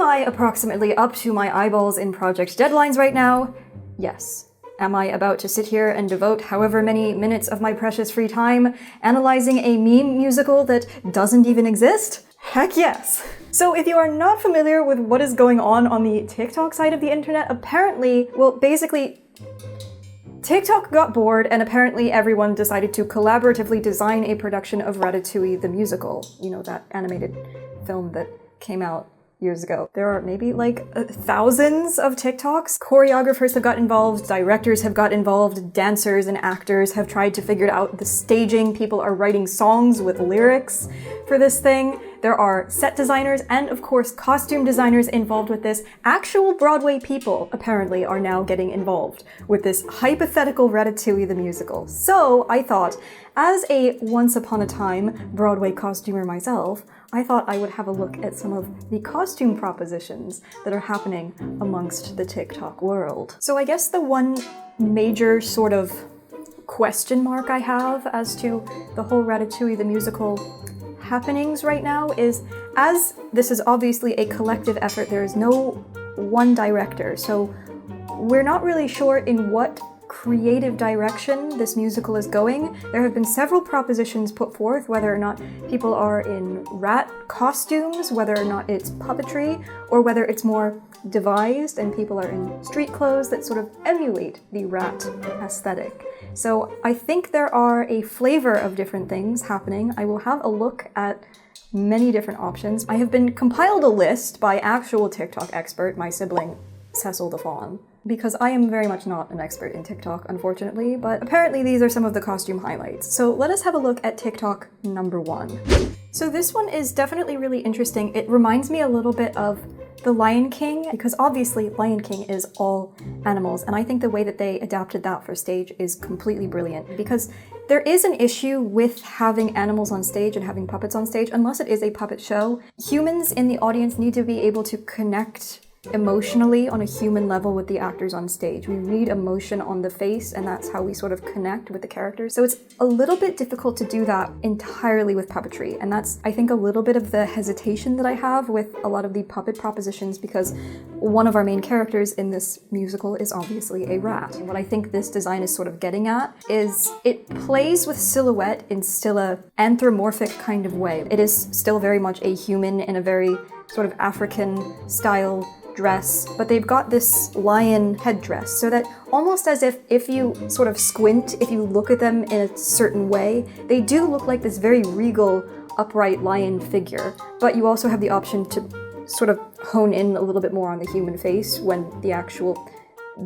Am I approximately up to my eyeballs in project deadlines right now? Yes. Am I about to sit here and devote however many minutes of my precious free time analyzing a meme musical that doesn't even exist? Heck yes! So if you are not familiar with what is going on the TikTok side of the internet, apparently, well, basically, TikTok got bored and apparently everyone decided to collaboratively design a production of Ratatouille the musical. You know, that animated film that came out years ago. There are maybe like thousands of TikToks. Choreographers have got involved, directors have got involved, dancers and actors have tried to figure out the staging. People are writing songs with lyrics for this thing. There are set designers and, of course, costume designers involved with this. Actual Broadway people, apparently, are now getting involved with this hypothetical Ratatouille the musical. So I thought, as a once upon a time Broadway costumer myself, I thought I would have a look at some of the costume propositions that are happening amongst the TikTok world. So I guess the one major sort of question mark I have as to the whole Ratatouille the musical happenings right now is, as this is obviously a collective effort, there is no one director, so we're not really sure in what creative direction this musical is going. There have been several propositions put forth, whether or not people are in rat costumes, whether or not it's puppetry, or whether it's more devised and people are in street clothes that sort of emulate the rat aesthetic. So I think there are a flavor of different things happening. I will have a look at many different options. I have been compiled a list by actual TikTok expert, my sibling Cecil the Fawn, because I am very much not an expert in TikTok, unfortunately, but apparently these are some of the costume highlights. So let us have a look at TikTok number 1. So this one is definitely really interesting. It reminds me a little bit of The Lion King, because obviously Lion King is all animals, and I think the way that they adapted that for stage is completely brilliant, because there is an issue with having animals on stage and having puppets on stage, unless it is a puppet show. Humans in the audience need to be able to connect emotionally on a human level with the actors on stage. We read emotion on the face, and that's how we sort of connect with the characters. So it's a little bit difficult to do that entirely with puppetry, and that's, I think, a little bit of the hesitation that I have with a lot of the puppet propositions, because one of our main characters in this musical is obviously a rat. And what I think this design is sort of getting at is it plays with silhouette in still a anthropomorphic kind of way. It is still very much a human in a very sort of African style dress, but they've got this lion headdress, so that almost as if you sort of squint, if you look at them in a certain way, they do look like this very regal, upright lion figure, but you also have the option to sort of hone in a little bit more on the human face when the actual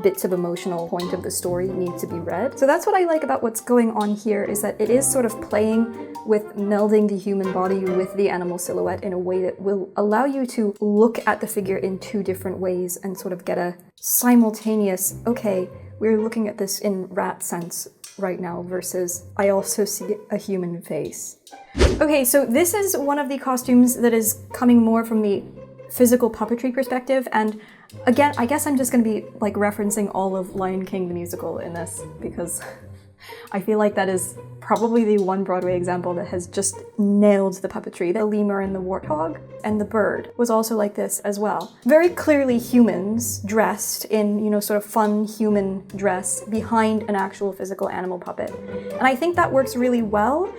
bits of emotional point of the story need to be read. So that's what I like about what's going on here, is that it is sort of playing with melding the human body with the animal silhouette in a way that will allow you to look at the figure in two different ways and sort of get a simultaneous, okay, we're looking at this in rat sense right now versus I also see a human face. Okay, so this is one of the costumes that is coming more from the physical puppetry perspective, and again, I guess I'm just going to be like referencing all of Lion King the musical in this, because I feel like that is probably the one Broadway example that has just nailed the puppetry. The lemur and the warthog and the bird was also like this as well. Very clearly humans dressed in, you know, sort of fun human dress behind an actual physical animal puppet. And I think that works really well.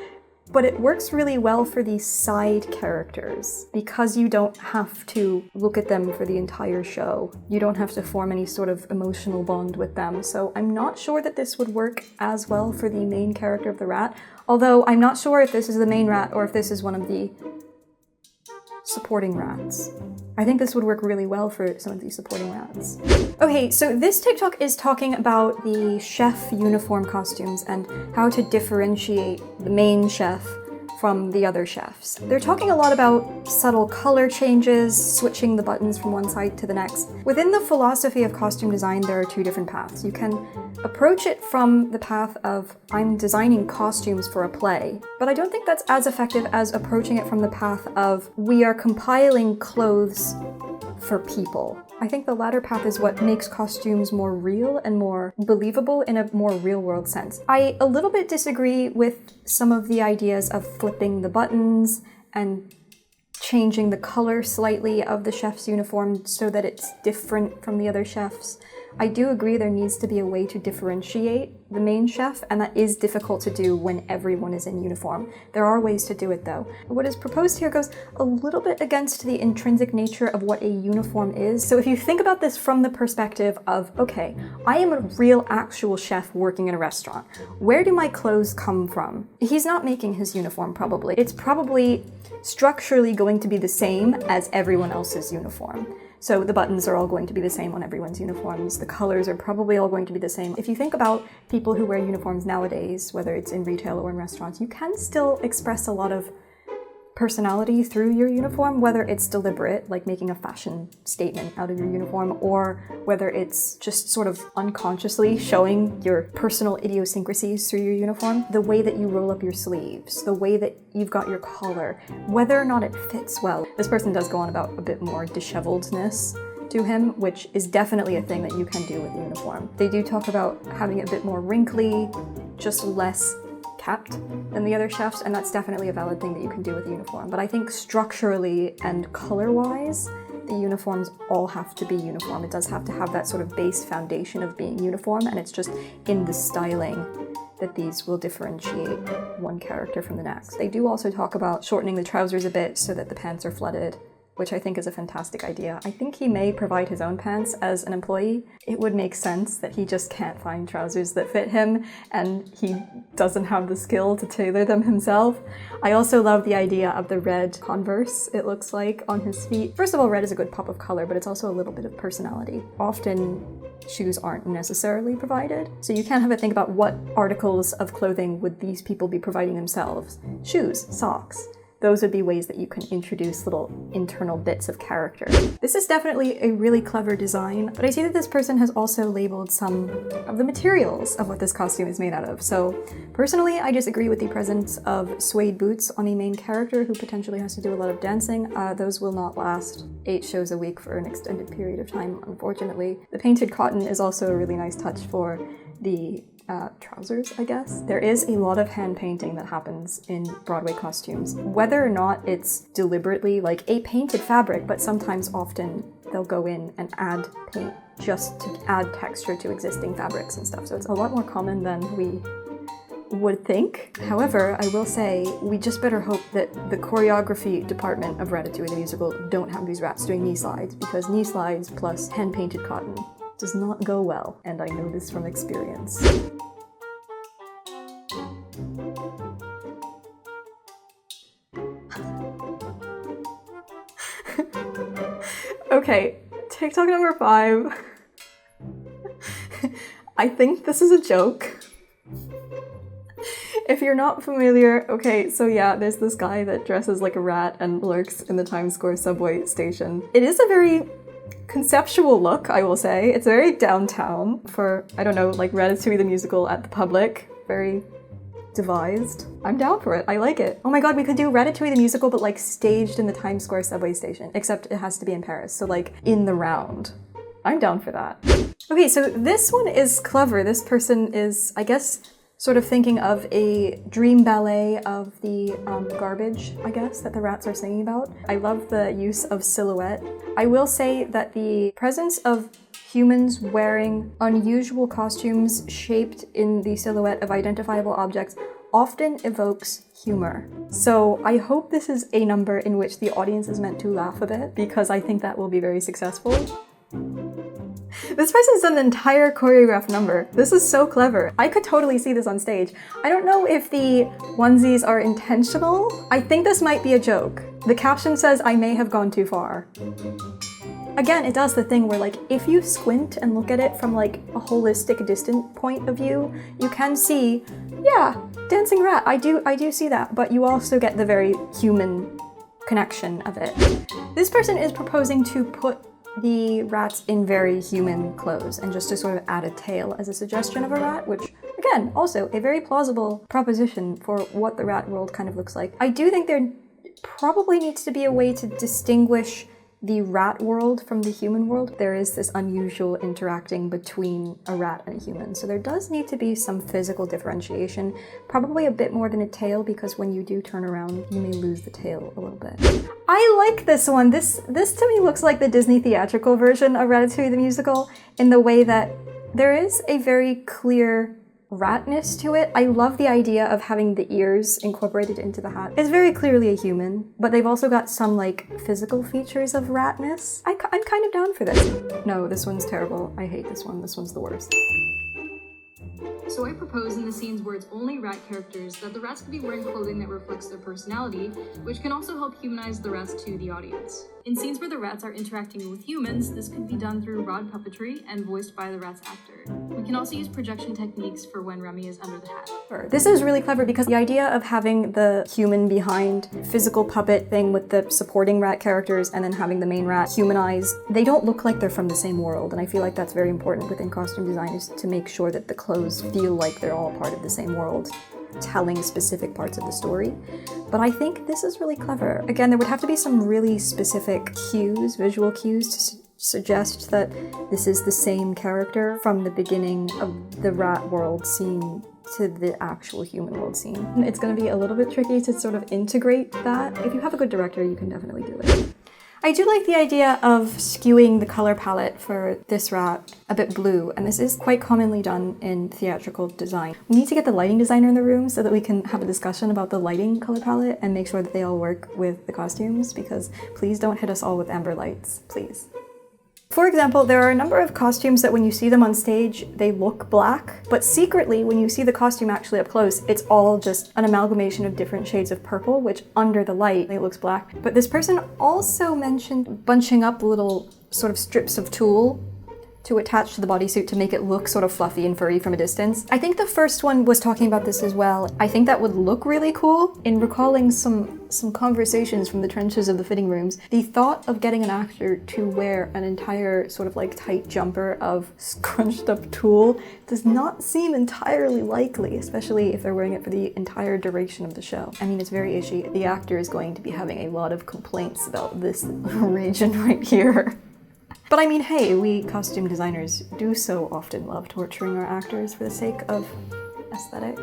But it works really well for these side characters, because you don't have to look at them for the entire show. You don't have to form any sort of emotional bond with them. So I'm not sure that this would work as well for the main character of the rat, although I'm not sure if this is the main rat or if this is one of the supporting rats. I think this would work really well for some of these supporting rats. Okay, so this TikTok is talking about the chef uniform costumes and how to differentiate the main chef from the other chefs. They're talking a lot about subtle color changes, switching the buttons from one side to the next. Within the philosophy of costume design, there are two different paths. You can approach it from the path of, I'm designing costumes for a play, but I don't think that's as effective as approaching it from the path of, we are compiling clothes for people. I think the latter path is what makes costumes more real and more believable in a more real-world sense. I a little bit disagree with some of the ideas of flipping the buttons and changing the color slightly of the chef's uniform so that it's different from the other chefs. I do agree there needs to be a way to differentiate the main chef, and that is difficult to do when everyone is in uniform. There are ways to do it though. What is proposed here goes a little bit against the intrinsic nature of what a uniform is. So if you think about this from the perspective of, okay, I am a real actual chef working in a restaurant. Where do my clothes come from? He's not making his uniform probably. It's probably structurally going to be the same as everyone else's uniform. So the buttons are all going to be the same on everyone's uniforms. The colors are probably all going to be the same. If you think about people who wear uniforms nowadays, whether it's in retail or in restaurants, you can still express a lot of personality through your uniform, whether it's deliberate, like making a fashion statement out of your uniform, or whether it's just sort of unconsciously showing your personal idiosyncrasies through your uniform. The way that you roll up your sleeves, the way that you've got your collar, whether or not it fits well. This person does go on about a bit more disheveledness to him, which is definitely a thing that you can do with the uniform. They do talk about having it a bit more wrinkly, just less kept than the other chefs, and that's definitely a valid thing that you can do with the uniform. But I think structurally and color-wise, the uniforms all have to be uniform. It does have to have that sort of base foundation of being uniform, and it's just in the styling that these will differentiate one character from the next. They do also talk about shortening the trousers a bit so that the pants are flooded, which I think is a fantastic idea. I think he may provide his own pants as an employee. It would make sense that he just can't find trousers that fit him and he doesn't have the skill to tailor them himself. I also love the idea of the red Converse, it looks like, on his feet. First of all, red is a good pop of color, but it's also a little bit of personality. Often shoes aren't necessarily provided, so you can have a think about what articles of clothing would these people be providing themselves. Shoes, socks. Those would be ways that you can introduce little internal bits of character. This is definitely a really clever design, but I see that this person has also labeled some of the materials of what this costume is made out of. So personally, I disagree with the presence of suede boots on the main character who potentially has to do a lot of dancing. Those will not last 8 shows a week for an extended period of time, unfortunately. The painted cotton is also a really nice touch for the trousers, I guess. There is a lot of hand painting that happens in Broadway costumes. Whether or not it's deliberately like a painted fabric, but sometimes often they'll go in and add paint just to add texture to existing fabrics and stuff. So it's a lot more common than we would think. However, I will say we just better hope that the choreography department of Ratatouille the musical don't have these rats doing knee slides, because knee slides plus hand painted cotton does not go well, and I know this from experience. Okay, TikTok number 5. I think this is a joke. If you're not familiar, okay, so yeah, there's this guy that dresses like a rat and lurks in the Times Square subway station. It is a very conceptual look, I will say. It's very downtown for, I don't know, like Ratatouille the musical at the Public. Very devised. I'm down for it. I like it. Oh my god, we could do Ratatouille the musical, but like staged in the Times Square subway station, except it has to be in Paris, so like in the round. I'm down for that. Okay, so this one is clever. This person is, I guess, sort of thinking of a dream ballet of the garbage, I guess, that the rats are singing about. I love the use of silhouette. I will say that the presence of humans wearing unusual costumes shaped in the silhouette of identifiable objects often evokes humor. So I hope this is a number in which the audience is meant to laugh a bit, because I think that will be very successful. This person's done an entire choreographed number. This is so clever. I could totally see this on stage. I don't know if the onesies are intentional. I think this might be a joke. The caption says, "I may have gone too far." Again, it does the thing where like, if you squint and look at it from like a holistic, distant point of view, you can see, yeah, dancing rat, I do see that, but you also get the very human connection of it. This person is proposing to put the rats in very human clothes and just to sort of add a tail as a suggestion of a rat, which again, also a very plausible proposition for what the rat world kind of looks like. I do think there probably needs to be a way to distinguish the rat world from the human world, there is this unusual interacting between a rat and a human. So there does need to be some physical differentiation, probably a bit more than a tail, because when you do turn around, you may lose the tail a little bit. I like this one. This to me looks like the Disney theatrical version of Ratatouille the musical, in the way that there is a very clear ratness to it. I love the idea of having the ears incorporated into the hat. It's very clearly a human, but they've also got some like physical features of ratness. I'm kind of down for this. No, this one's terrible. I hate this one. This one's the worst. So I propose in the scenes where it's only rat characters that the rats could be wearing clothing that reflects their personality, which can also help humanize the rats to the audience. In scenes where the rats are interacting with humans, this could be done through rod puppetry and voiced by the rat's actor. We can also use projection techniques for when Remy is under the hat. This is really clever because the idea of having the human behind physical puppet thing with the supporting rat characters and then having the main rat humanized, they don't look like they're from the same world, and I feel like that's very important within costume design, is to make sure that the clothes feel like they're all part of the same world, telling specific parts of the story. But I think this is really clever. Again, there would have to be some really specific cues, visual cues, to suggest that this is the same character from the beginning of the rat world scene to the actual human world scene. It's going to be a little bit tricky to sort of integrate that. If you have a good director, you can definitely do it. I do like the idea of skewing the color palette for this rat a bit blue, and this is quite commonly done in theatrical design. We need to get the lighting designer in the room so that we can have a discussion about the lighting color palette and make sure that they all work with the costumes, because please don't hit us all with amber lights, please. For example, there are a number of costumes that when you see them on stage, they look black, but secretly, when you see the costume actually up close, it's all just an amalgamation of different shades of purple, which under the light, it looks black. But this person also mentioned bunching up little sort of strips of tulle to attach to the bodysuit to make it look sort of fluffy and furry from a distance. I think the first one was talking about this as well. I think that would look really cool. In recalling some conversations from the trenches of the fitting rooms, the thought of getting an actor to wear an entire sort of like tight jumper of scrunched up tulle does not seem entirely likely, especially if they're wearing it for the entire duration of the show. I mean, it's very itchy. The actor is going to be having a lot of complaints about this region right here. But I mean, hey, we costume designers do so often love torturing our actors for the sake of aesthetic.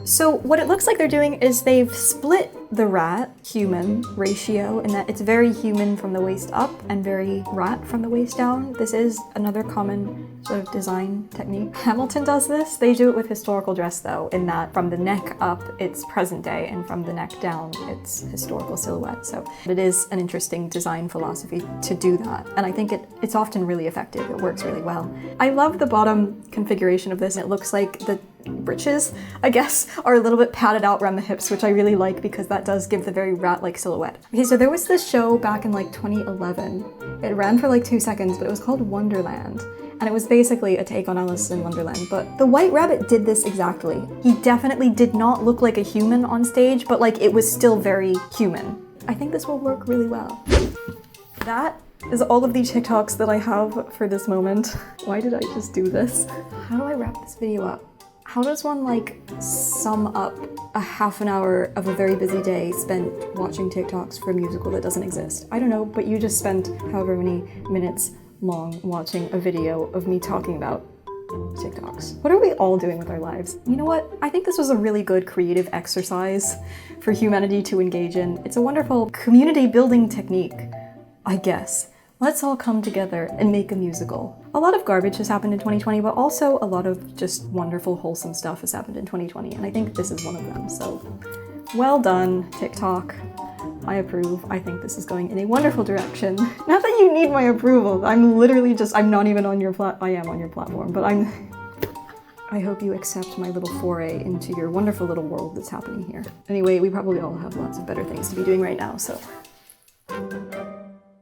So what it looks like they're doing is they've split the rat-human ratio in that it's very human from the waist up and very rat from the waist down. This is another common sort of design technique. Hamilton does this. They do it with historical dress though, in that from the neck up, it's present day, and from the neck down, it's historical silhouette. So it is an interesting design philosophy to do that. And I think it's often really effective. It works really well. I love the bottom configuration of this. It looks like the breeches, I guess, are a little bit padded out around the hips, which I really like because that does give the very rat-like silhouette. Okay, so there was this show back in like 2011. It ran for like 2 seconds, but it was called Wonderland. And it was basically a take on Alice in Wonderland, but the White Rabbit did this exactly. He definitely did not look like a human on stage, but like it was still very human. I think this will work really well. That is all of the TikToks that I have for this moment. Why did I just do this? How do I wrap this video up? How does one like sum up a half an hour of a very busy day spent watching TikToks for a musical that doesn't exist? I don't know, but you just spent however many minutes long watching a video of me talking about TikToks. What are we all doing with our lives? You know what? I think this was a really good creative exercise for humanity to engage in. It's a wonderful community building technique, I guess. Let's all come together and make a musical. A lot of garbage has happened in 2020, but also a lot of just wonderful, wholesome stuff has happened in 2020, and I think this is one of them. So, well done, TikTok. I approve. I think this is going in a wonderful direction. Not that you need my approval. I'm literally just, I'm not even on your I am on your platform, but I hope you accept my little foray into your wonderful little world that's happening here. Anyway, we probably all have lots of better things to be doing right now, so.